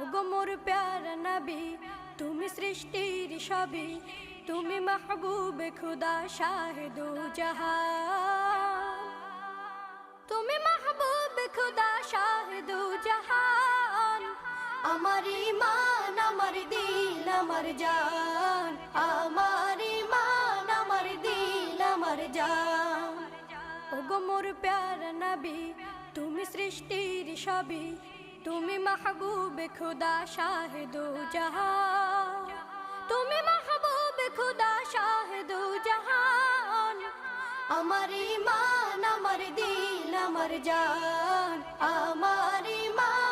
ওগো মোর প্যারা নবী, তুমি সৃষ্টির সবই, তুমি মাহবুবে খুদা শাহে দো জাহান, তুমি মাহবুবে খুদা শাহে দো জাহান। আমার ঈমান, আমার দিল, আমার জান, আমার ঈমান, আমার দিল, আমার জান। ওগো মোর প্যারা নবী, তুমি সৃষ্টির সবই, তুমি মাহবুবে খুদা শাহে দো জাহান, তুমি মাহবুবে খুদা শাহে দো জাহান। আমার ঈমান, আমার দিল, আমার জান, আমার ঈমান,